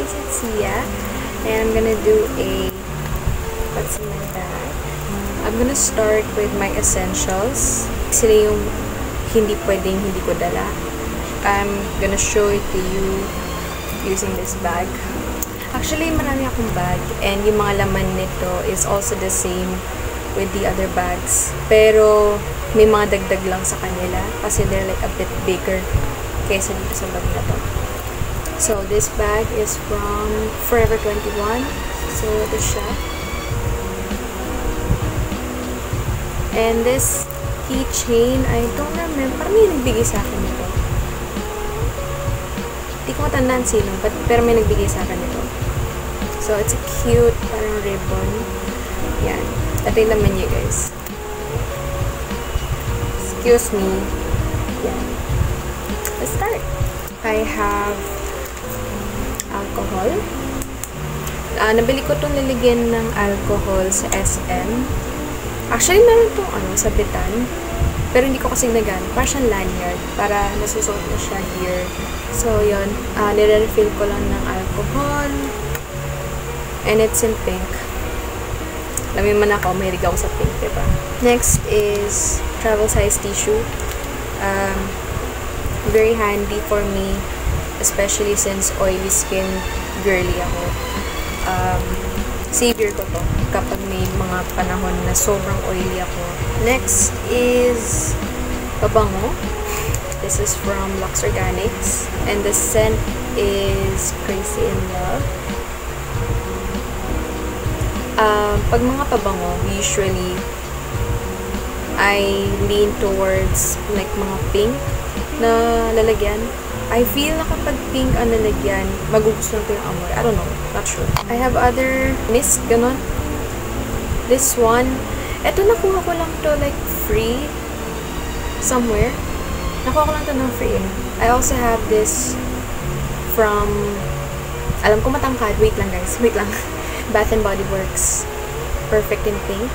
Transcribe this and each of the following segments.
guys, it's Sia. And I'm gonna do what's in my bag. I'm gonna start with my essentials. Sila yung hindi pwedeng hindi ko dala. I'm gonna show it to you using this bag. Actually, marami akong bag. And yung mga laman nito is also the same with the other bags. Pero, may mga dagdag lang sa kanila. Kasi they're like a bit bigger kaysa dito sa bag na to. So, this bag is from Forever 21. So, ito siya. And this keychain, I don't remember. Parang may nagbigay sa akin nito. Hindi ko matandaan sino, pero may nagbigay sa akin nito. So, it's a cute, parang ribbon. Yan. Ito yung laman niya, guys. Excuse me. Yan. Let's start. I have alcohol. Nabili ko itong niligyan ng alcohol sa SM. Actually, meron itong sabitan. Pero hindi ko kasi nagamit. Para siyang lanyard. Para nasusuot na siya here. So, yun. Nire-refill ko lang ng alcohol. And it's in pink. Alam mo man ako, mahilig ako sa pink, diba? Next is travel size tissue. Very handy for me. Especially since oily skin girly ako. Savior ko to kapag may mga panahon na sobrang oily ako. Next is pabango. This is from Lux Organics. And the scent is Crazy in Love. Pag mga pabango, usually, I lean towards like mga pink na lalagyan. I feel na kapag pink ang lalagyan, magugustuhan ko yung amoy. I don't know. Not sure. I have other mist, ganon. This one, eto nakuha ko lang to like free somewhere. Nakuha ko lang to ng free. I also have this from, alam ko matangkad. Wait lang guys. Wait lang. Bath and Body Works. Perfect in pink.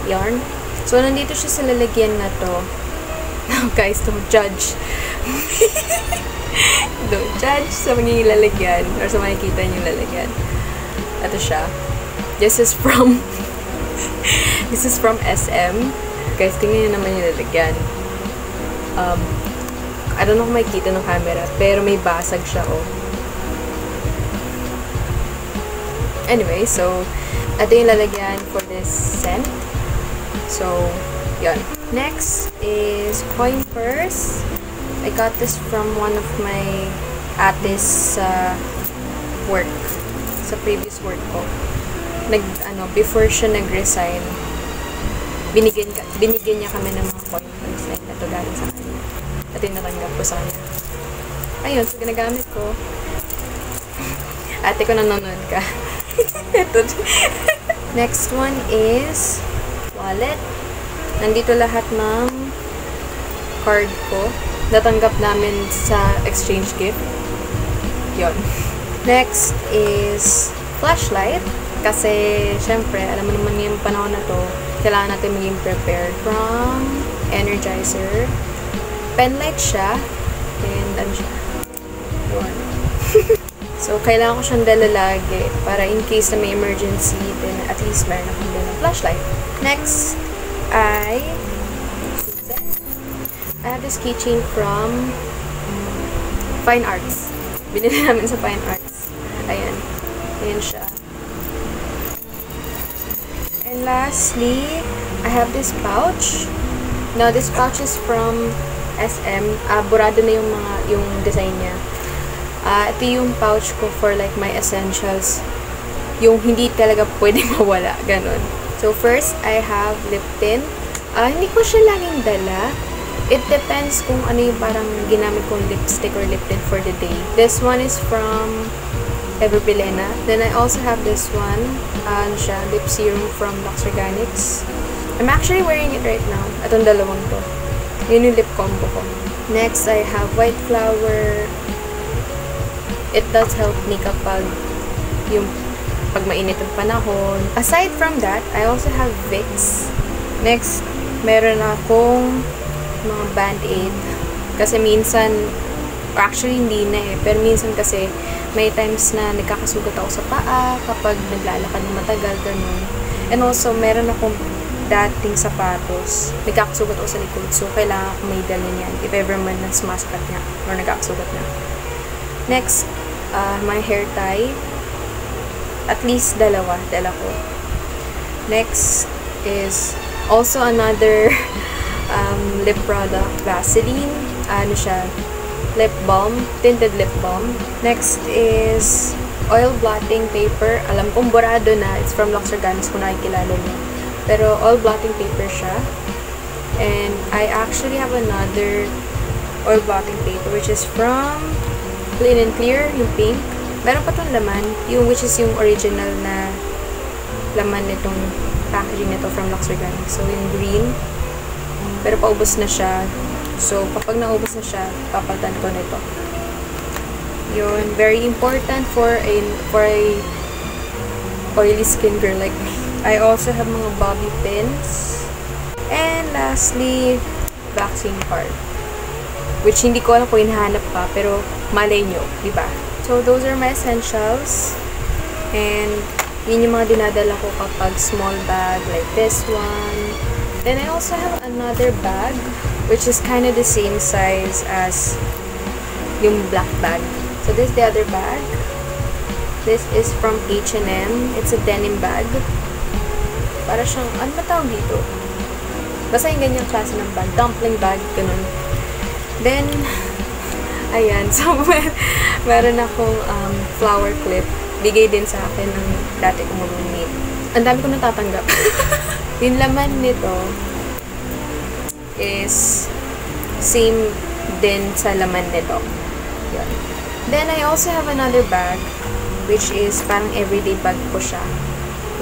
Yarn. So, nandito siya sa lalagyan na to. Now, guys, don't judge. Don't judge sa magiging lalagyan or sa makikita niyong lalagyan. Ito siya. This is from SM. Guys, tingnan niyo naman yung lalagyan. I don't know kung makikita ng camera, pero may basag siya, oh. Anyway, so, ito yung lalagyan for this scent. So, yun. Next is coin purse. I got this from one of my ates work. Sa previous work ko. Before siya nag-resign, binigyan niya kami ng mga coin purse. Like, ito galing sa kanya. Ito yung natanggap ko sa kanya. Ayun, so ginagamit ko. Ate ko nanonood ka. Next one is wallet. Nandito lahat ng card ko. Natanggap namin sa exchange gift. Yon. Next is flashlight. Kasi, syempre, alam mo naman yung panahon na to, kailangan natin maging prepared. From Energizer. Penlight siya. And, ano siya? Yon. So, kailangan ko siyang dala lagi para in case na may emergency, then at least meron akong dala flashlight. Next, I have this keychain from Fine Arts. Binili namin sa Fine Arts. Ayan. Ayan siya. And lastly, I have this pouch. Now, this pouch is from SM. Burado na yung design niya. Ito yung pouch ko for like my essentials. Yung hindi talaga pwedeng mawala. Ganon. So, first, I have lip tint. Hindi ko siya laging dala. It depends kung ano yung parang ginamit kong lipstick or lip tint for the day. This one is from Everbilena. Then, I also have this one. Lip serum from Lux Organics. I'm actually wearing it right now. Itong dalawang to. Yun yung lip combo ko. Next, I have White Flower. It does help me kapag pag mainit ang panahon. Aside from that, I also have Vicks. Next, meron akong mga Band-Aid. Kasi minsan, Or actually, hindi na eh. Pero minsan kasi, may times na nagkakasugat ako sa paa kapag naglalakad ng matagal, ganun. And also, meron akong dating sapatos. Nagkakasugat ako sa likod. So, kailangan ko may dalhin yan. If ever man na sumasakit niya or nagkakasugat na. Next, my hair tie. At least dala ko. Next is also another lip product, Vaseline. Ano siya? Lip balm. Tinted lip balm. Next is oil blotting paper. Alam kong borado na. It's from L'Occitane kung nakikilala niyo. Pero oil blotting paper siya. And I actually have another oil blotting paper which is from Clean and Clear, yung pink. Meron pa tong laman, yung which is yung original na laman nitong packaging nito from L'Occitane. So, yung green. Pero paubos na siya. So, kapag naubos na siya, papalitan ko nito. Yun, very important for a oily skin girl like me. I also have mga bobby pins. And lastly, vaccine card. Which hindi ko alam kung hinahanap pa, pero malay nyo, di ba? So, those are my essentials. And, yun yung mga dinadala ko kapag small bag, like this one. Then, I also have another bag, which is kind of the same size as yung black bag. So, this is the other bag. This is from H&M. It's a denim bag. Para siyang, ano ba tawag dito? Basta yung ganyang klase ng bag. Dumpling bag, ganun. Then, ayan. So, meron akong flower clip. Bigay din sa akin ng dati kong roommate. Ang dami ko natatanggap. Yung laman nito is same din sa laman nito. Yan. Then, I also have another bag which is parang everyday bag ko siya.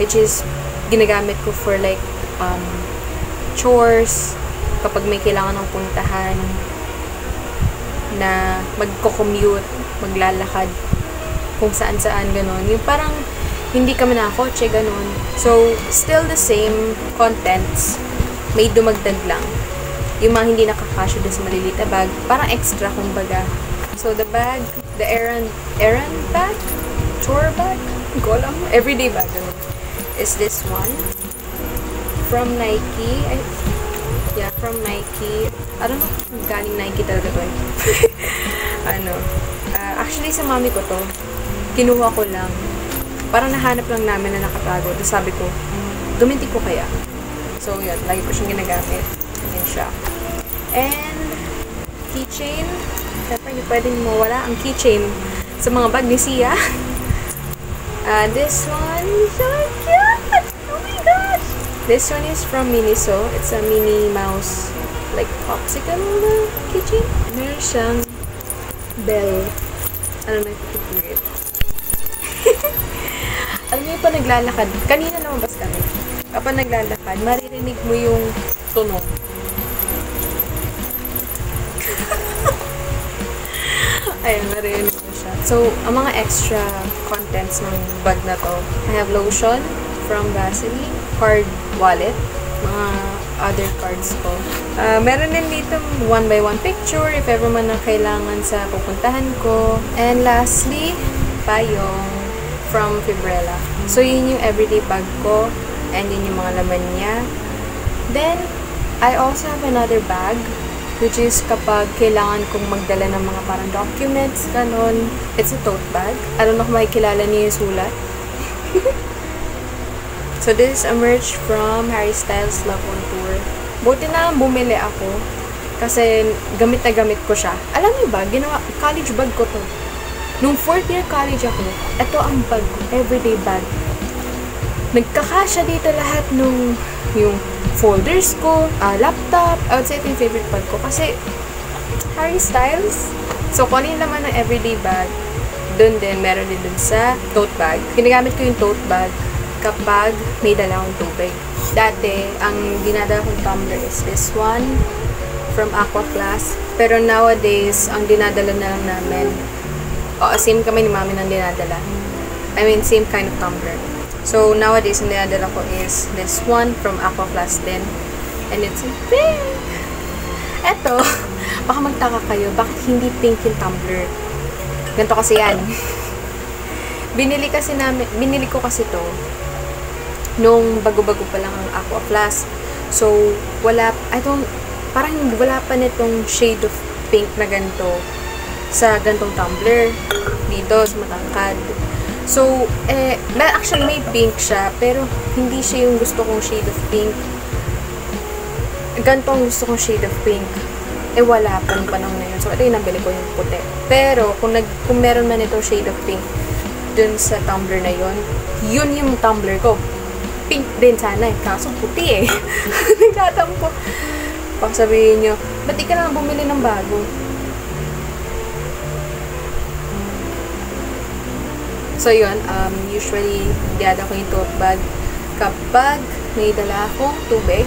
Which is ginagamit ko for like chores, kapag may kailangan ng puntahan na magko-commute, maglalakad kung saan-saan, ganun. Yung parang hindi kami nakakotse, ganun. So, still the same contents, may dumagdag lang. Yung mga hindi nakakasya doon sa maliliit na bag, parang extra, kumbaga. So, the bag, the errand bag? Chore bag? Hindi ko alam. Everyday bag, ganun. Is this one from Nike. From Nike. I don't know kung galing Nike talaga to eh. Actually sa mami ko to, kinuha ko lang. Parang nahanap lang namin na nakatago. Tapos sabi ko, gamitin ko kaya. So yun, lagi ko siyang ginagamit. Yan siya. And keychain. Siyempre, hindi pwedeng mawala ang keychain sa mga bag ni Sia. This one is so cute! Oh my gosh! This one is from Miniso. It's a Minnie Mouse, like, popsicle keychain. Meron siyang bell. Ano na ipipigit? Alam niyo pa naglalakad. Kanina lumabas kami. Kapag naglalakad, maririnig mo yung tunog. Ayun, maririnig mo siya. So, ang mga extra contents ng bag na to, I have lotion from Vaseline, card wallet, mga other cards ko. Meron din dito 1x1 picture if ever man na kailangan sa pupuntahan ko. And lastly, payong from Fibrella. So, yun yung everyday bag ko. And yun yung mga laman niya. Then, I also have another bag which is kapag kailangan kong magdala ng mga parang documents, ganon. It's a tote bag. I don't know kung makikilala niyo yung sulat. So, this is a merch from Harry Styles Love on Tour. Buti na bumili ako kasi gamit na gamit ko siya. Alam niyo ba, college bag ko to. Nung 4th year college ako, ito ang bag ko, everyday bag. Nagkakasya dito lahat nung yung folders ko, laptop. I would say ito yung favorite bag ko kasi Harry Styles. So, kung ano yung laman ng everyday bag, dun din, meron din dun sa tote bag. Ginagamit ko yung tote bag kapag may dala akong tubig. Dati, ang dinadala kong tumbler is this one from Aquaflask. Pero nowadays, ang dinadala na lang namin, same kami ni mami ng dinadala. I mean, same kind of tumbler. So, nowadays, ang dinadala ko is this one from Aquaflask din. And it's big! Eto, Baka magtaka kayo, bakit hindi pink yung tumbler? Ganito kasi yan. Binili ko kasi to nung bago-bago pa lang ang Aqua Flask. So, parang wala pa nitong shade of pink na ganito sa gantong tumbler dito sa matangkad. So, actually may pink siya, pero hindi siya yung gusto kong shade of pink. Ganito ang gusto kong shade of pink. Wala pa nung panahon na yun. So, ito yung nabili ko yung puti. Pero, kung meron man itong shade of pink dun sa tumbler na yun yung tumbler ko. Pink din sana eh. Kaso puti eh. Nagtatampo. Pag sabihin nyo, ba't di ka na bumili ng bago? So, yun. Usually, diyada ko yung tote bag kapag may dala akong tubig.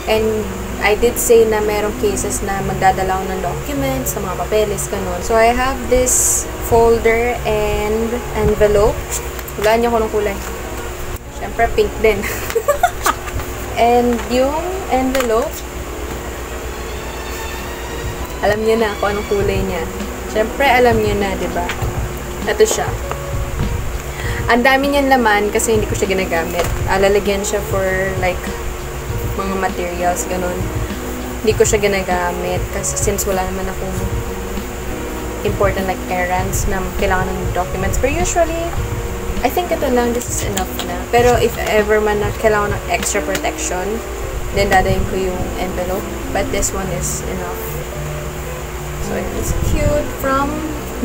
And, I did say na merong cases na magdadala ako ng documents, sa mga papeles, ganun. So, I have this folder and envelope. Hulaan niyo ko ng kulay. Siyempre, pink din. And yung envelope, alam niyo na kung anong kulay niya. Siyempre, alam niyo na, diba? Ito siya. Ang dami niyan laman kasi hindi ko siya ginagamit. Lalagyan siya for like mga materials, ganun. Hindi ko siya ginagamit kasi since wala naman akong important like errands na kailangan ng documents. But usually, I think ito lang, this is enough na. Pero if ever man na kailangan ng extra protection, then dadayin ko yung envelope. But this one is enough. So, it's cute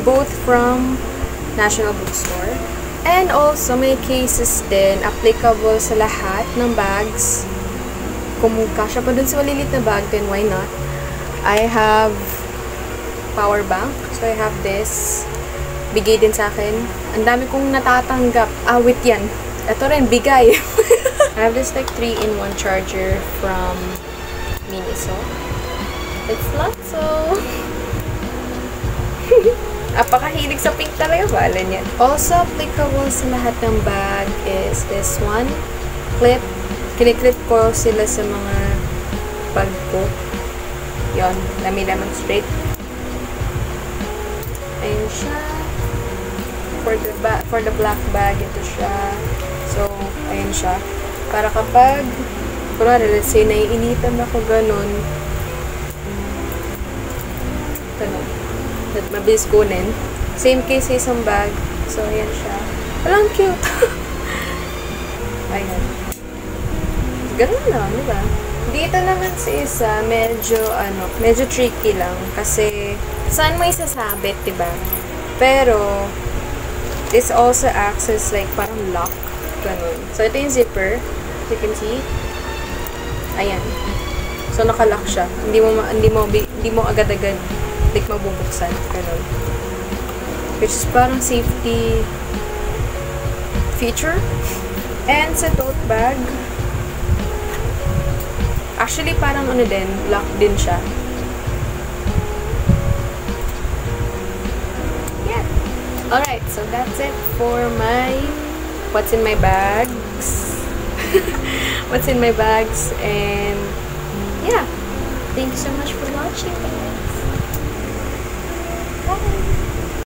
both from National Bookstore. And also, may cases din applicable sa lahat ng bags. Kung kasya pa dun sa malilit na bag, then why not? I have power bank. So, I have this. Bigay din sa akin. Ang dami kong natatanggap. Awit yan. Ito rin, bigay. I have this like 3-in-1 charger from Miniso. It's Lotso. Apakahilig sa pink talaga. Bala niyan. Also applicable sa lahat ng bag is this one. Clip. Kiniklip ko sila sa mga bag ko. Yun. Demonstrate. Ayun siya. For the black bag, ito siya. So, ayun siya. Para kapag, let's say, naiinitan ako ganun. Ganun. At mabilis kunin. Same case sa isang bag. So, ayan siya. Walang cute. Ayan. Ganun lang, di ba? Dito naman sa isa, medyo tricky lang. Kasi, saan mo isasabit, di ba? Pero, this also acts as like parang lock. Ganun. So, ito yung zipper. You can see. Ayan. So, nakalock siya. Hindi mo agad-agad like mabubuksan. Ganun. Which is parang safety feature. And sa tote bag, actually parang din, lock din siya. Alright, so that's it for my what's in my bags. What's in my bags, and yeah, thank you so much for watching, guys. Bye.